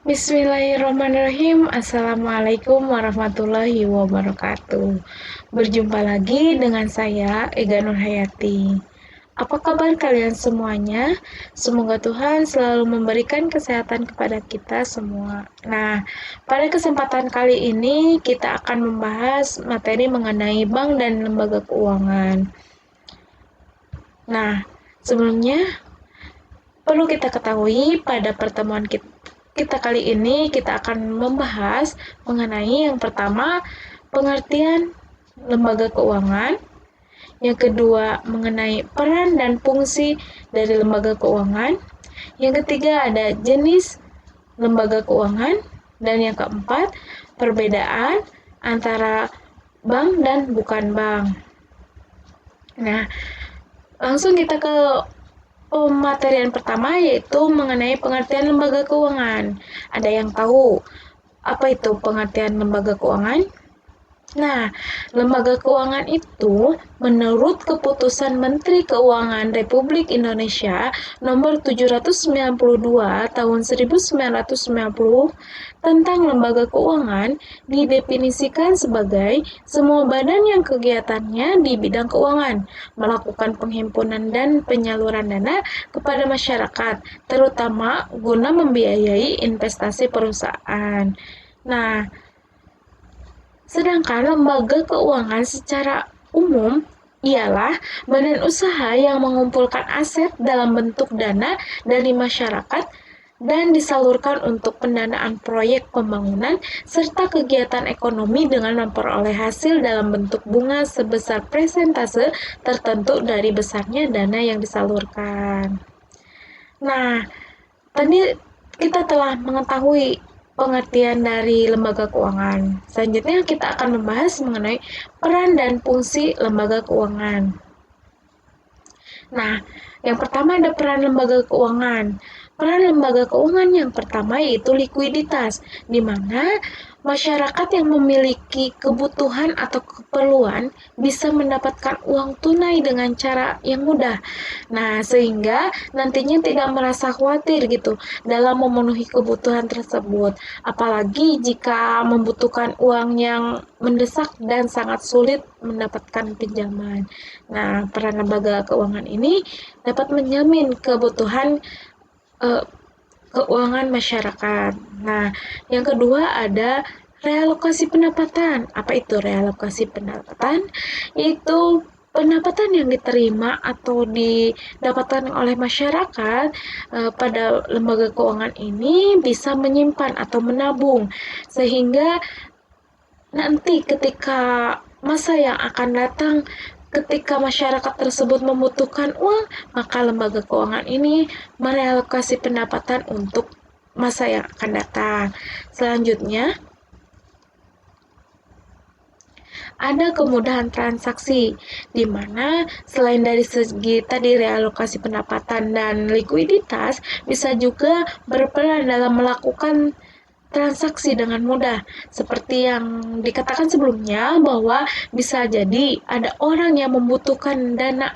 Bismillahirrahmanirrahim. Assalamualaikum warahmatullahi wabarakatuh. Berjumpa lagi dengan saya, Ega Nurhayati. Apa kabar kalian semuanya? Semoga Tuhan selalu memberikan kesehatan kepada kita semua. Nah, pada kesempatan kali ini kita akan membahas materi mengenai bank dan lembaga keuangan. Nah, sebelumnya perlu kita ketahui pada pertemuan kita kali ini kita akan membahas mengenai yang pertama pengertian lembaga keuangan, yang kedua mengenai peran dan fungsi dari lembaga keuangan, yang ketiga ada jenis lembaga keuangan, dan yang keempat perbedaan antara bank dan bukan bank. Nah, langsung kita ke pematerian pertama yaitu mengenai pengertian lembaga keuangan. Ada yang tahu apa itu pengertian lembaga keuangan? Nah, lembaga keuangan itu menurut keputusan Menteri Keuangan Republik Indonesia nomor 792 tahun 1990 tentang lembaga keuangan didefinisikan sebagai semua badan yang kegiatannya di bidang keuangan, melakukan penghimpunan dan penyaluran dana kepada masyarakat, terutama guna membiayai investasi perusahaan. Nah, sedangkan lembaga keuangan secara umum ialah badan usaha yang mengumpulkan aset dalam bentuk dana dari masyarakat dan disalurkan untuk pendanaan proyek pembangunan serta kegiatan ekonomi dengan memperoleh hasil dalam bentuk bunga sebesar persentase tertentu dari besarnya dana yang disalurkan. Nah, tadi kita telah mengetahui pengertian dari lembaga keuangan. Selanjutnya kita akan membahas mengenai peran dan fungsi lembaga keuangan. Nah, yang pertama ada peran lembaga keuangan. Peran lembaga keuangan yang pertama yaitu likuiditas, di mana masyarakat yang memiliki kebutuhan atau keperluan bisa mendapatkan uang tunai dengan cara yang mudah. Nah, sehingga nantinya tidak merasa khawatir gitu dalam memenuhi kebutuhan tersebut. Apalagi jika membutuhkan uang yang mendesak dan sangat sulit mendapatkan pinjaman. Nah, peran lembaga keuangan ini dapat menjamin kebutuhan eh, keuangan masyarakat. Nah, yang kedua ada realokasi pendapatan. Apa itu realokasi pendapatan? Itu pendapatan yang diterima atau didapatkan oleh masyarakat pada lembaga keuangan ini bisa menyimpan atau menabung sehingga nanti ketika masa yang akan datang, ketika masyarakat tersebut membutuhkan uang, maka lembaga keuangan ini merealokasi pendapatan untuk masa yang akan datang. Selanjutnya, ada kemudahan transaksi, di mana selain dari segi tadi realokasi pendapatan dan likuiditas, bisa juga berperan dalam melakukan transaksi dengan mudah. Seperti yang dikatakan sebelumnya bahwa bisa jadi ada orang yang membutuhkan dana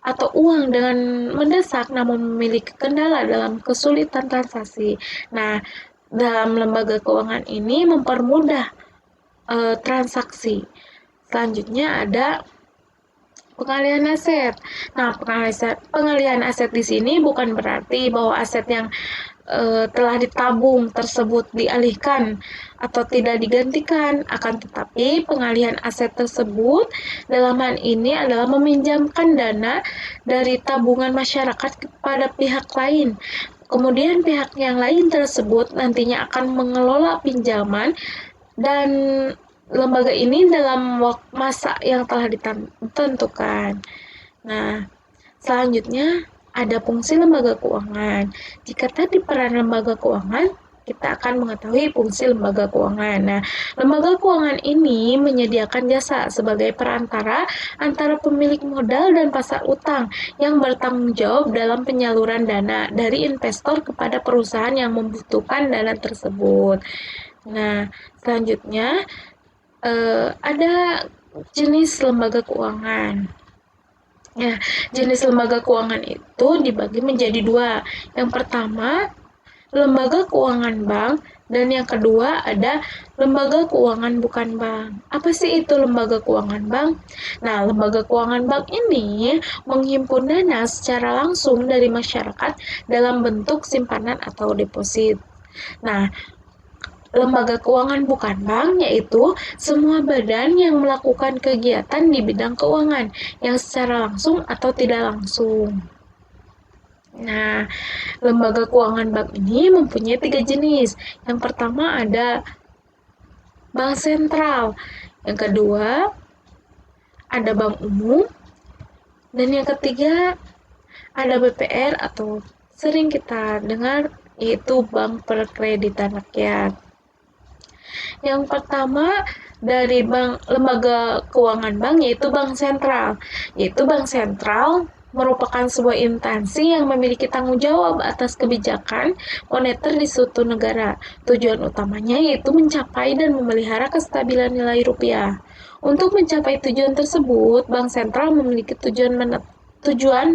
atau uang dengan mendesak namun memiliki kendala dalam kesulitan transaksi. Nah, dalam lembaga keuangan ini mempermudah transaksi. Selanjutnya ada pengalihan aset. Nah, pengalihan aset di sini bukan berarti bahwa aset yang telah ditabung tersebut dialihkan atau tidak digantikan, akan tetapi pengalihan aset tersebut dalam hal ini adalah meminjamkan dana dari tabungan masyarakat kepada pihak lain. Kemudian pihak yang lain tersebut nantinya akan mengelola pinjaman dan lembaga ini dalam masa yang telah ditentukan. Nah, selanjutnya ada fungsi lembaga keuangan. Jika tadi peran lembaga keuangan, kita akan mengetahui fungsi lembaga keuangan. Nah, lembaga keuangan ini menyediakan jasa sebagai perantara antara pemilik modal dan pasar utang yang bertanggung jawab dalam penyaluran dana dari investor kepada perusahaan yang membutuhkan dana tersebut. Nah, selanjutnya ada jenis lembaga keuangan. Ya, jenis lembaga keuangan itu dibagi menjadi dua. Yang pertama, lembaga keuangan bank, dan yang kedua ada lembaga keuangan bukan bank. Apa sih itu lembaga keuangan bank? Nah, lembaga keuangan bank ini menghimpun dana secara langsung dari masyarakat dalam bentuk simpanan atau deposit. Nah, lembaga keuangan bukan bank yaitu semua badan yang melakukan kegiatan di bidang keuangan yang secara langsung atau tidak langsung. Nah, lembaga keuangan bank ini mempunyai 3 jenis. Yang pertama ada bank sentral, yang kedua ada bank umum, dan yang ketiga ada BPR atau sering kita dengar yaitu Bank Perkreditan Rakyat. Yang pertama dari lembaga keuangan bank yaitu bank sentral. Yaitu bank sentral merupakan sebuah instansi yang memiliki tanggung jawab atas kebijakan moneter di suatu negara. Tujuan utamanya yaitu mencapai dan memelihara kestabilan nilai rupiah. Untuk mencapai tujuan tersebut, bank sentral memiliki tujuan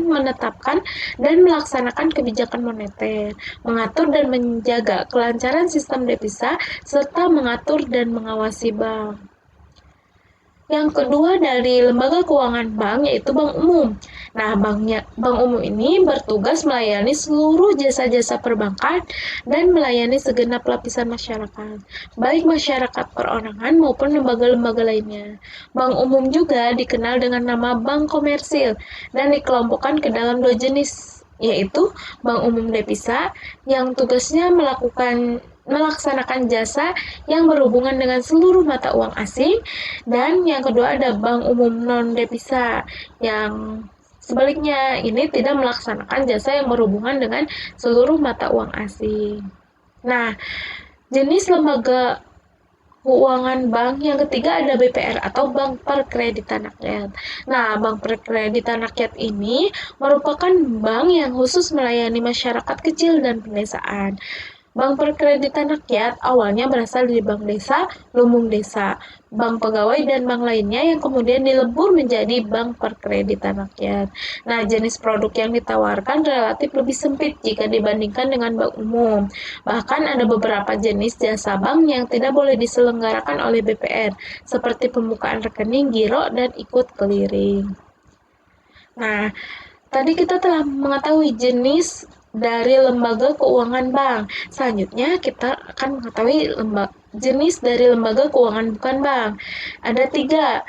menetapkan dan melaksanakan kebijakan moneter, mengatur dan menjaga kelancaran sistem devisa, serta mengatur dan mengawasi bank. Yang kedua dari lembaga keuangan bank yaitu bank umum. Nah, bank umum ini bertugas melayani seluruh jasa-jasa perbankan dan melayani segenap lapisan masyarakat, baik masyarakat perorangan maupun lembaga-lembaga lainnya. Bank umum juga dikenal dengan nama bank komersil dan dikelompokkan ke dalam 2 jenis, yaitu bank umum devisa yang tugasnya melaksanakan jasa yang berhubungan dengan seluruh mata uang asing, dan yang kedua ada bank umum non-devisa yang sebaliknya ini tidak melaksanakan jasa yang berhubungan dengan seluruh mata uang asing. Nah, jenis lembaga keuangan bank yang ketiga ada BPR atau Bank Perkreditan Rakyat. Nah, Bank Perkreditan Rakyat ini merupakan bank yang khusus melayani masyarakat kecil dan pedesaan. Bank Perkreditan Rakyat awalnya berasal dari Bank Desa, Lumbung Desa, Bank Pegawai, dan bank lainnya yang kemudian dilebur menjadi Bank Perkreditan Rakyat. Nah, jenis produk yang ditawarkan relatif lebih sempit jika dibandingkan dengan bank umum. Bahkan ada beberapa jenis jasa bank yang tidak boleh diselenggarakan oleh BPR, seperti pembukaan rekening, giro, dan ikut clearing. Nah, tadi kita telah mengetahui jenis dari lembaga keuangan bank. Selanjutnya kita akan mengetahui jenis dari lembaga keuangan bukan bank. Ada 3.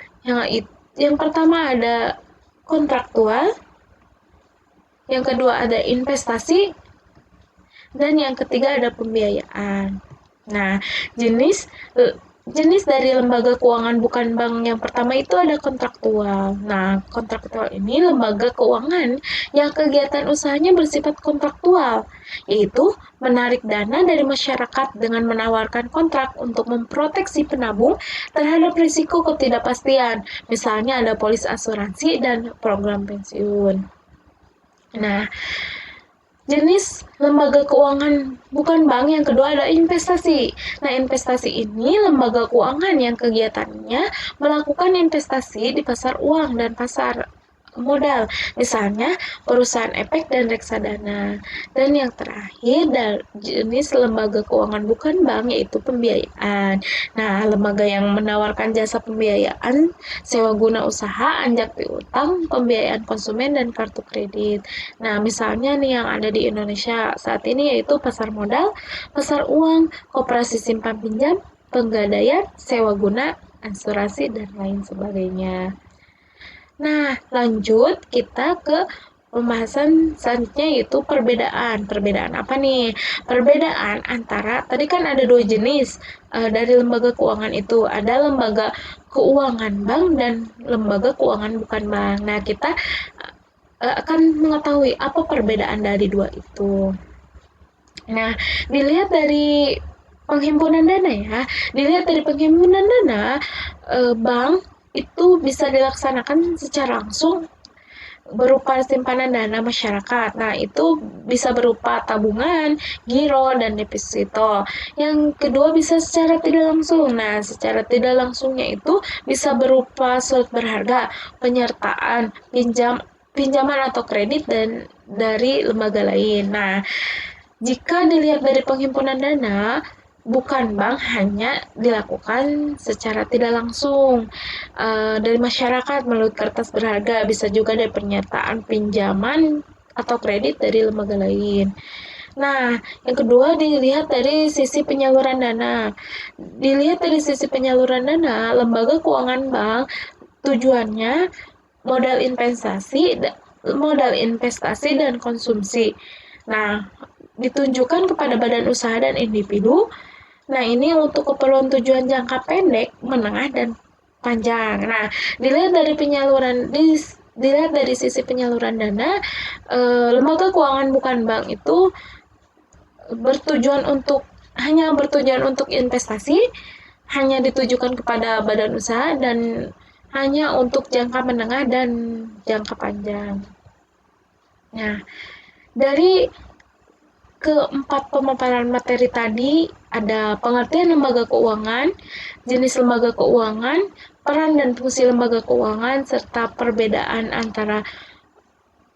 Yang pertama ada kontraktual, yang kedua ada investasi, dan yang ketiga ada pembiayaan. Nah, jenis dari lembaga keuangan bukan bank yang pertama itu ada kontraktual. Nah, kontraktual ini lembaga keuangan yang kegiatan usahanya bersifat kontraktual, yaitu menarik dana dari masyarakat dengan menawarkan kontrak untuk memproteksi penabung terhadap risiko ketidakpastian. Misalnya ada polis asuransi dan program pensiun. Nah, jenis lembaga keuangan bukan bank yang kedua adalah investasi. Nah, investasi ini lembaga keuangan yang kegiatannya melakukan investasi di pasar uang dan pasar modal, misalnya perusahaan efek dan reksadana. Dan yang terakhir, jenis lembaga keuangan bukan bank yaitu pembiayaan. Nah, lembaga yang menawarkan jasa pembiayaan, sewa guna usaha, anjak piutang, pembiayaan konsumen, dan kartu kredit. Nah, misalnya nih yang ada di Indonesia saat ini yaitu pasar modal, pasar uang, koperasi simpan pinjam, penggadaian, sewa guna, asuransi, dan lain sebagainya. Nah, lanjut kita ke pembahasan selanjutnya yaitu perbedaan. Perbedaan apa nih? Perbedaan antara, tadi kan ada 2 jenis dari lembaga keuangan itu. Ada lembaga keuangan bank dan lembaga keuangan bukan bank. Nah, kita akan mengetahui apa perbedaan dari 2 itu. Nah, dilihat dari penghimpunan dana ya. Dilihat dari penghimpunan dana, bank itu bisa dilaksanakan secara langsung berupa simpanan dana masyarakat. Nah, itu bisa berupa tabungan, giro, dan deposito. Yang kedua bisa secara tidak langsung. Nah, secara tidak langsungnya itu bisa berupa surat berharga, penyertaan, pinjaman atau kredit dan dari lembaga lain. Nah, Jika dilihat dari penghimpunan dana, bukan bank hanya dilakukan secara tidak langsung dari masyarakat melalui kertas berharga, bisa juga dari pernyataan pinjaman atau kredit dari lembaga lain. Nah, yang kedua dilihat dari sisi penyaluran dana. Dilihat dari sisi penyaluran dana, lembaga keuangan bank tujuannya modal investasi, modal investasi dan konsumsi. Nah, ditunjukkan kepada badan usaha dan individu. Nah, ini untuk keperluan tujuan jangka pendek, menengah, dan panjang. Nah, dilihat dari dilihat dari sisi penyaluran dana, lembaga keuangan bukan bank itu hanya bertujuan untuk investasi, hanya ditujukan kepada badan usaha dan hanya untuk jangka menengah dan jangka panjang. Nah, dari keempat pemaparan materi tadi ada pengertian lembaga keuangan, jenis lembaga keuangan, peran dan fungsi lembaga keuangan, serta perbedaan antara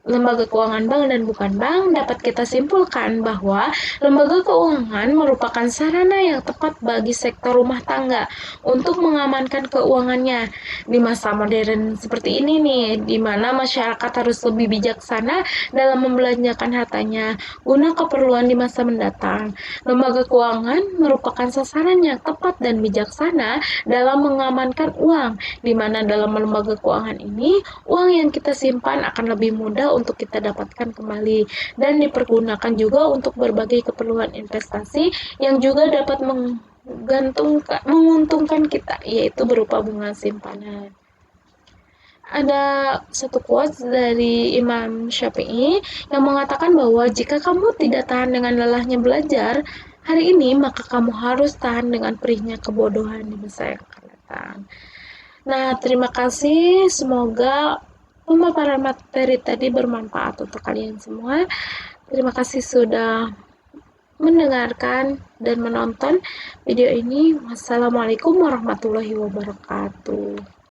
lembaga keuangan bank dan bukan bank, dapat kita simpulkan bahwa lembaga keuangan merupakan sarana yang tepat bagi sektor rumah tangga untuk mengamankan keuangannya di masa modern seperti ini nih, di mana masyarakat harus lebih bijaksana dalam membelanjakan hartanya guna keperluan di masa mendatang. Lembaga keuangan merupakan sasaran yang tepat dan bijaksana dalam mengamankan uang, di mana dalam lembaga keuangan ini, uang yang kita simpan akan lebih mudah untuk kita dapatkan kembali dan dipergunakan juga untuk berbagai keperluan investasi yang juga dapat menguntungkan kita, yaitu berupa bunga simpanan. Ada satu quotes dari Imam Syafi'i yang mengatakan bahwa jika kamu tidak tahan dengan lelahnya belajar hari ini, maka kamu harus tahan dengan perihnya kebodohan di masa yang akan datang. Nah, terima kasih. Semoga pemaparan materi tadi bermanfaat untuk kalian semua. Terima kasih sudah mendengarkan dan menonton video ini. Wassalamualaikum warahmatullahi wabarakatuh.